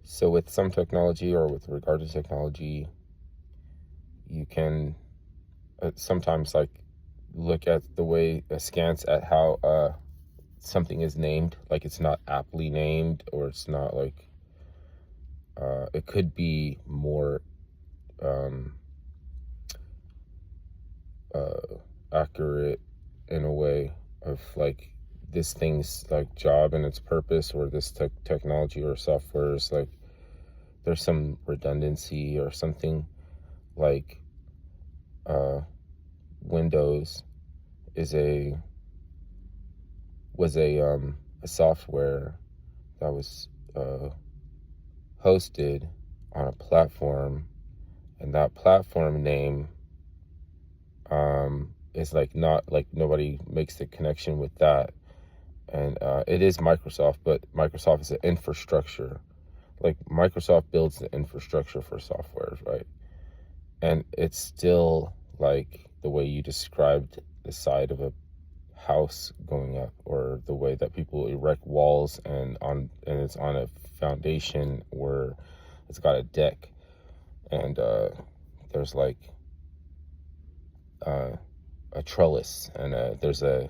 So with some technology, or with regard to technology, you can sometimes like look at the way askance at how something is named, like it's not aptly named, or it's not like it could be more um, accurate in a way of like this thing's like job and its purpose, or this technology or software is like there's some redundancy or something. Like uh, Windows is a software that was hosted on a platform, and that platform name is like not like nobody makes the connection with that. And it is Microsoft, but Microsoft is an infrastructure. Like Microsoft builds the infrastructure for softwares, right? And it's still like the way you described the side of a house going up, or the way that people erect walls and it's on a foundation where it's got a deck, and there's like a trellis, and there's a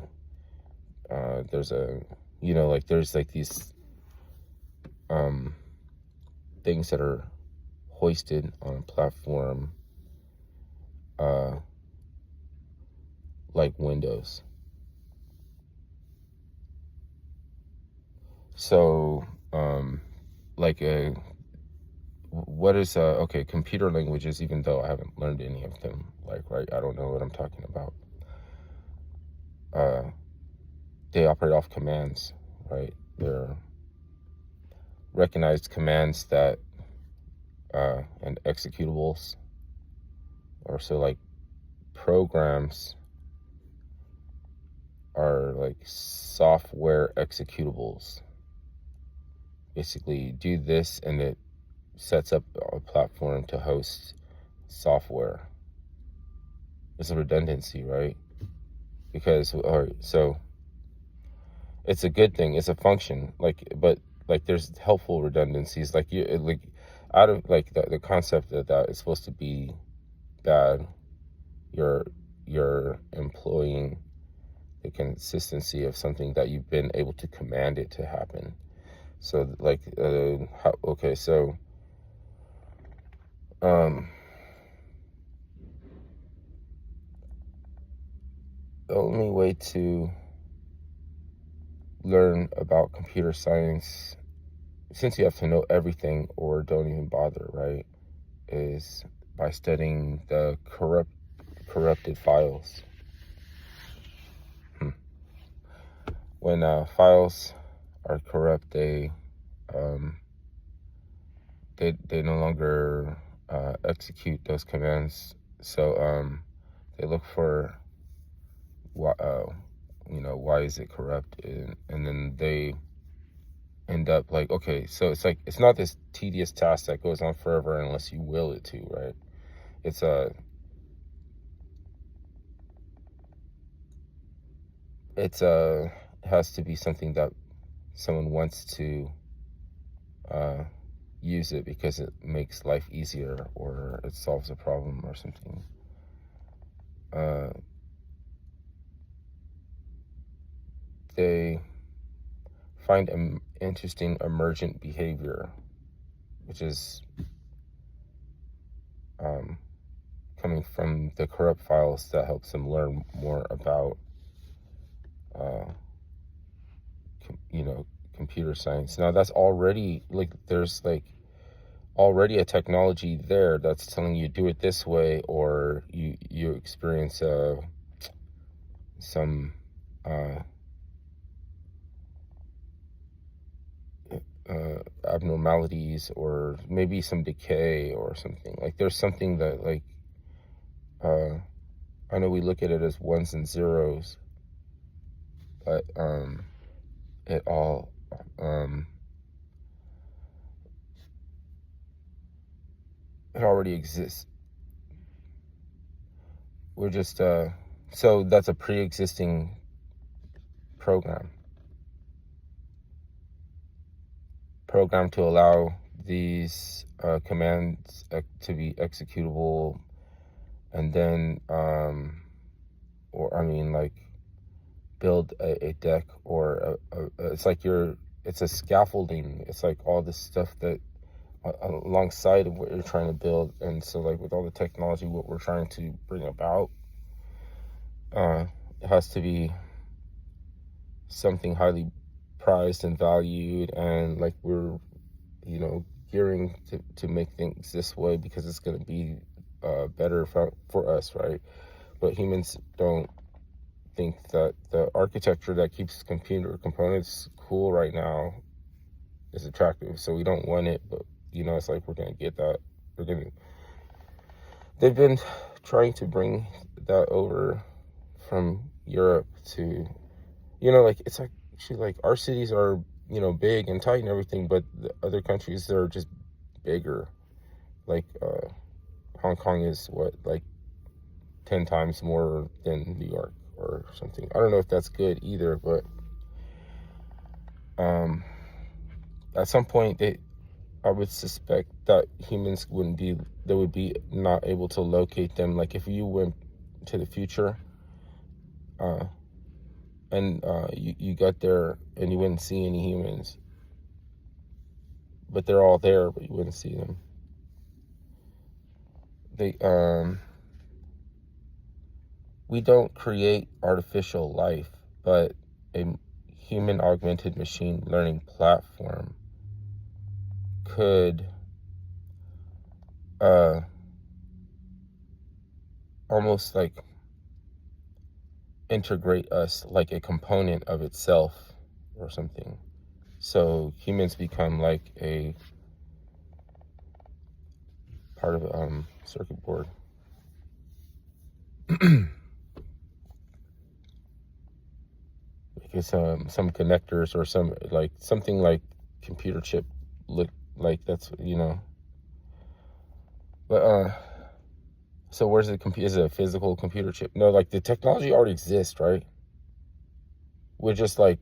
like there's like these things that are hoisted on a platform, like Windows. So like what is okay, computer languages, even though I haven't learned any of them, like, right, I don't know what I'm talking about. They operate off commands, right? They're recognized commands that and executables, or so like programs are like software executables. Basically, do this and it sets up a platform to host software. It's a redundancy, right? Because, all right, so it's a good thing. It's a function, like, but like there's helpful redundancies. Like like out of like the concept that it's supposed to be bad. You're employing the consistency of something that you've been able to command it to happen. So like okay, so the only way to learn about computer science, since you have to know everything or don't even bother, right, is by studying the corrupted files. When files are corrupt, they no longer execute those commands. So they look for why why is it corrupt, and then they end up like, okay, so it's like it's not this tedious task that goes on forever unless you will it to, right? It's has to be something that someone wants to use it because it makes life easier, or it solves a problem or something. They find interesting emergent behavior, which is coming from the corrupt files, that helps them learn more about computer science. Now that's already like there's like already a technology there that's telling you do it this way, or you experience some abnormalities, or maybe some decay or something. Like there's something that like I know we look at it as ones and zeros, but it all it already exists. We're just so that's a pre-existing program to allow these commands to be executable, and then or I mean, like, build a deck, or it's like it's a scaffolding. It's like all this stuff that alongside of what you're trying to build. And so, like, with all the technology, what we're trying to bring about, it has to be something highly prized and valued, and like we're, gearing to make things this way because it's going to be better for us, right? But humans don't think that the architecture that keeps computer components cool right now is attractive, so we don't want it. But it's like we're gonna get that. They've been trying to bring that over from Europe to, like, it's like, actually, like, our cities are, big and tight and everything, but the other countries, they're just bigger. Like, Hong Kong is what, like 10 times more than New York or something. I don't know if that's good either, but at some point I would suspect that humans would be not able to locate them. Like, if you went to the future, and you got there and you wouldn't see any humans, but they're all there, but you wouldn't see them. We don't create artificial life, but a human augmented machine learning platform could almost like integrate us like a component of itself or something. So humans become like a part of a circuit board. Because some connectors or something like computer chip look like that's. But so where's the computer? Is it a physical computer chip? No, like, the technology already exists, right? We're just like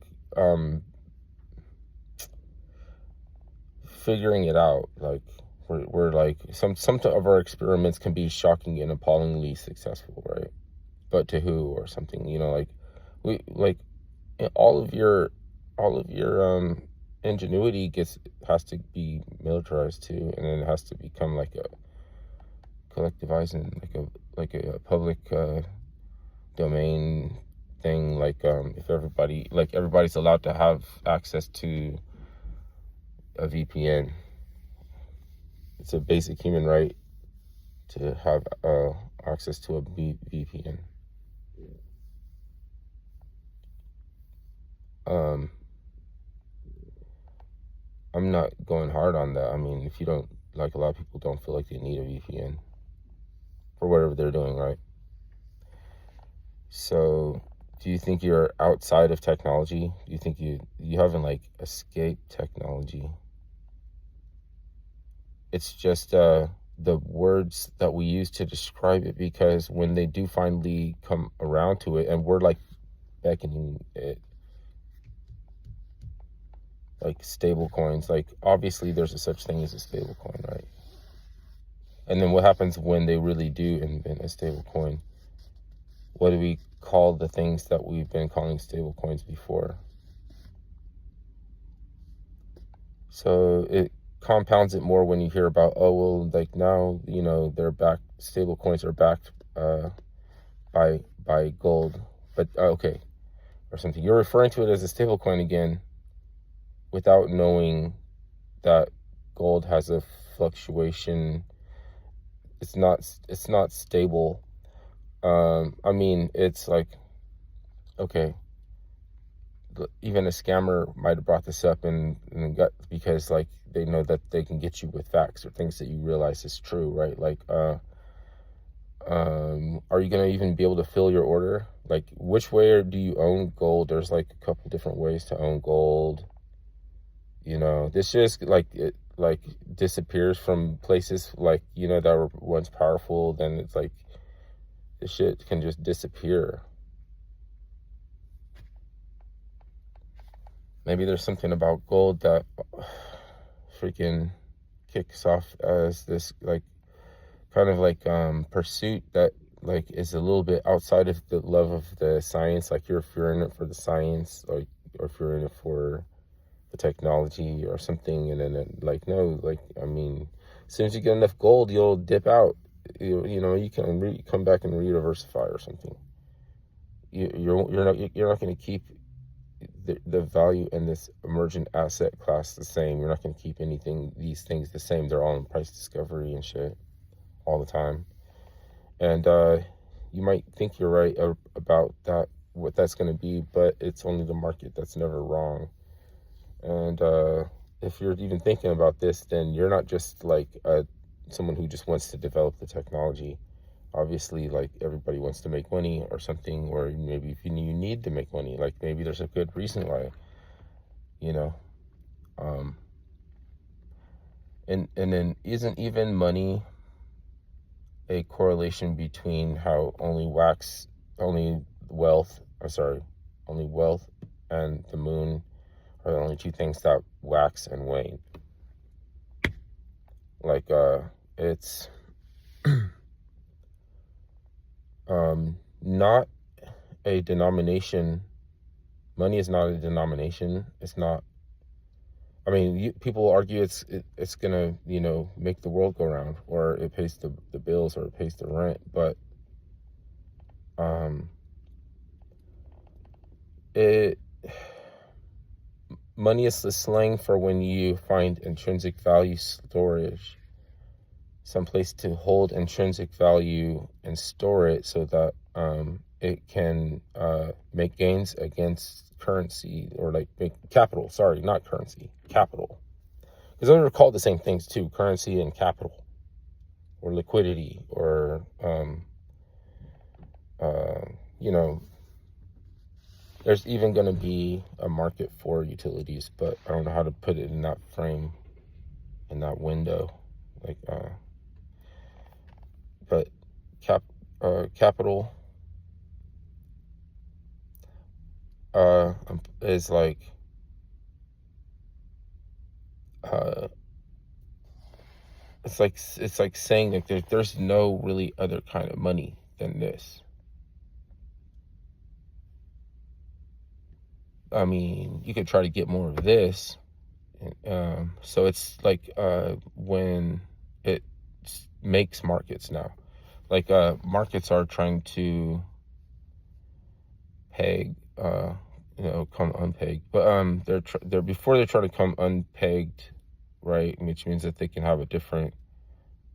figuring it out. Like, we're like, some of our experiments can be shocking and appallingly successful, right? But to who or something? Like, we like all of your ingenuity has to be militarized too, and then it has to become like a collectivized and like a public domain thing. Like, if everybody's allowed to have access to a VPN. It's a basic human right to have access to a VPN. I'm not going hard on that. I mean, if you don't, like, a lot of people don't feel like they need a VPN for whatever they're doing, right? So, do you think you're outside of technology? Do you think you haven't, like, escaped technology? It's just the words that we use to describe it, because when they do finally come around to it, and we're like beckoning it, like stable coins, like, obviously there's a such thing as a stable coin, right? And then what happens when they really do invent a stable coin? What do we call the things that we've been calling stable coins before? So it compounds it more when you hear about, oh, well, like, now, they're backed, stable coins are backed by gold, but okay, or something. You're referring to it as a stable coin again without knowing that gold has a fluctuation. It's not stable. I mean, it's like, okay, even a scammer might have brought this up and got, because, like, they know that they can get you with facts or things that you realize is true, right? Like, are you gonna even be able to fill your order? Like, which way do you own gold? There's like a couple different ways to own gold. This just, like, it like disappears from places, like, that were once powerful. Then it's like the shit can just disappear. Maybe there's something about gold that freaking kicks off as this like kind of like pursuit that like is a little bit outside of the love of the science. Like if you're in it for the science, like, or if you're in it for the technology or something, and then like, no, like, I mean, as soon as you get enough gold, you'll dip out. You know, you can come back and re-diversify or something. You're not going to keep the value in this emergent asset class the same. You're not going to keep these things the same. They're all in price discovery and shit all the time. And you might think you're right about that, what that's going to be, but it's only the market that's never wrong. And if you're even thinking about this, then you're not just like someone who just wants to develop the technology. Obviously, like, everybody wants to make money or something, or maybe if you need to make money, like maybe there's a good reason why, you know. And then isn't even money a correlation between how only wealth and the moon are the only two things that wax and wane? Like, it's not a denomination. Money is not a denomination. It's not. I mean, people argue it's gonna, you know, make the world go round, or it pays the bills, or it pays the rent. But money is the slang for when you find intrinsic value storage, someplace to hold intrinsic value and store it so that it can make gains against currency, or like make capital. Sorry, not currency, capital. Because those are called the same things too: currency and capital, or liquidity, or you know. There's even going to be a market for utilities, but I don't know how to put it in that frame, in that window. Like, but capital is like it's like saying that there's no really other kind of money than this. I mean, you could try to get more of this. So it's like when it makes markets now. Like markets are trying to peg, you know, come unpegged. But they're before they try to come unpegged, right? Which means that they can have a different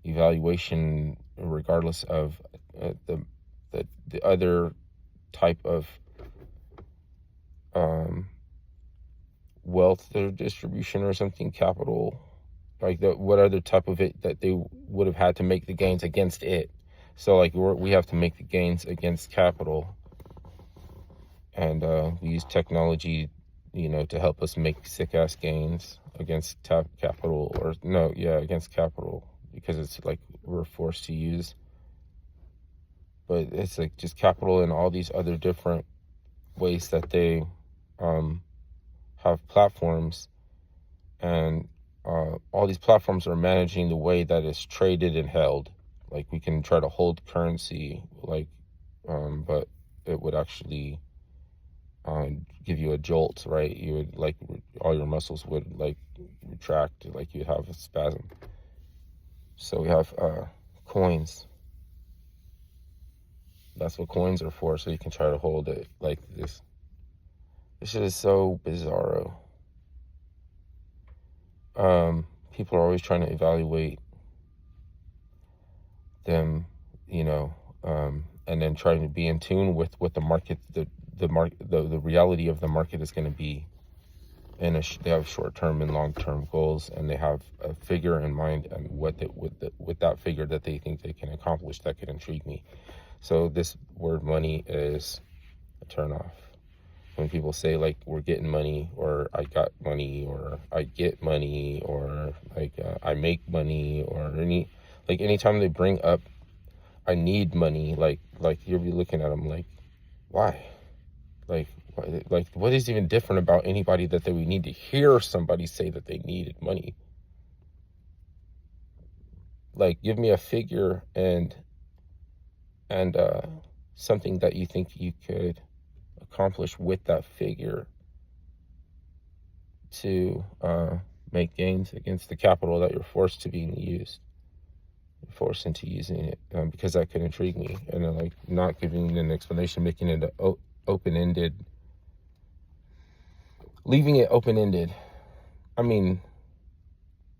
evaluation regardless of the other type of wealth distribution or something, capital, like what other type of it that they would have had to make the gains against it. So like we have to make the gains against capital, and we use technology, you know, to help us make sick ass gains against capital, or no, yeah, against capital, because it's like we're forced to use. But it's like just capital and all these other different ways that they have platforms, and all these platforms are managing the way that it's traded and held. Like we can try to hold currency, like, but it would actually give you a jolt, right? You would, like, all your muscles would like retract, like you'd have a spasm. So we have coins. That's what coins are for, so you can try to hold it like this. This shit is so bizarro. People are always trying to evaluate them, you know, and then trying to be in tune with what the market, the reality of the market is going to be. And they have short-term and long-term goals, and they have a figure in mind, and with that figure that they think they can accomplish, that could intrigue me. So this word money is a turnoff. When people say like we're getting money, or I got money, or I get money, or like I make money, or anytime they bring up I need money, like you'll be looking at them like, why? Like what is even different about anybody that we need to hear somebody say that they needed money? like give me a figure and something that you think you could accomplish with that figure to make gains against the capital that you're forced to being used, forced into using it, because that could intrigue me. And then, like, not giving an explanation, making it open-ended, leaving it open-ended. I mean,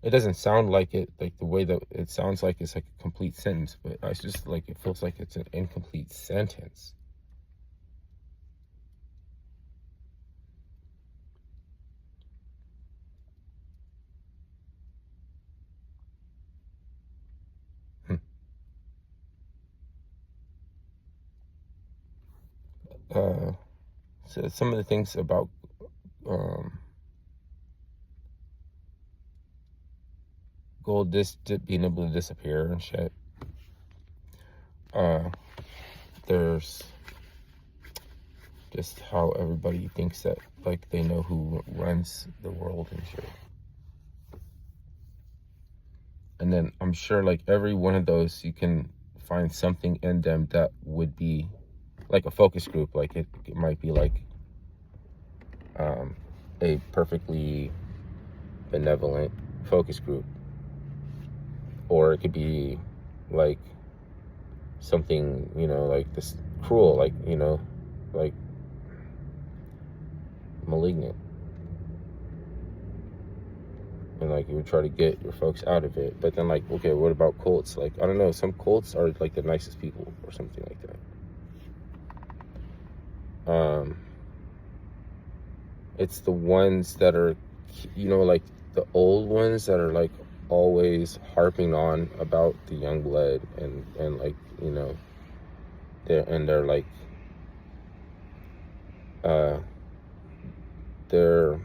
it doesn't sound like it, like the way that it sounds like it's like a complete sentence, but I just like, it feels like it's an incomplete sentence. So some of the things about gold being able to disappear and shit. There's just how everybody thinks that, like, they know who runs the world and shit. And then I'm sure, like, every one of those, you can find something in them that would be like a focus group. Like it might be like a perfectly benevolent focus group, or it could be like something, you know, like this cruel, like, you know, like malignant, and like you would try to get your folks out of it. But then, like, okay, what about cults? Like, I don't know, some cults are like the nicest people or something like that. It's the ones that are, you know, like the old ones that are like always harping on about the young blood, and like, you know, they're like their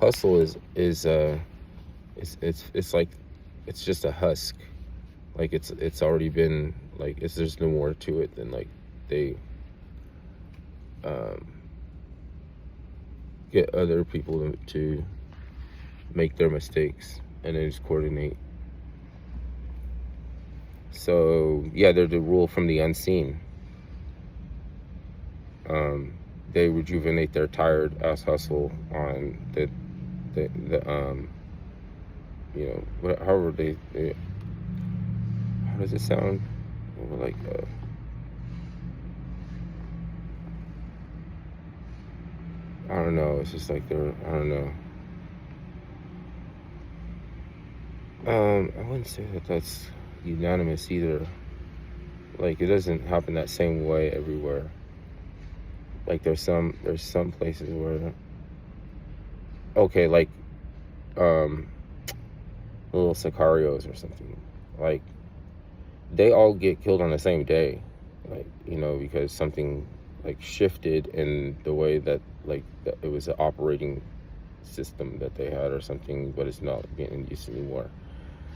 hustle is it's like, it's just a husk. Like it's already been, like, there's no more to it than like they get other people to make their mistakes and then just coordinate. So yeah, they're the rule from the unseen. They rejuvenate their tired ass hustle on the you know, however they how does it sound? Like I don't know. It's just like they're, I don't know. I wouldn't say that that's unanimous either. Like, it doesn't happen that same way everywhere. Like, there's some places where, okay, like little sicarios or something, like they all get killed on the same day, like, you know, because something like shifted in the way that, like, it was an operating system that they had or something, but it's not being used anymore.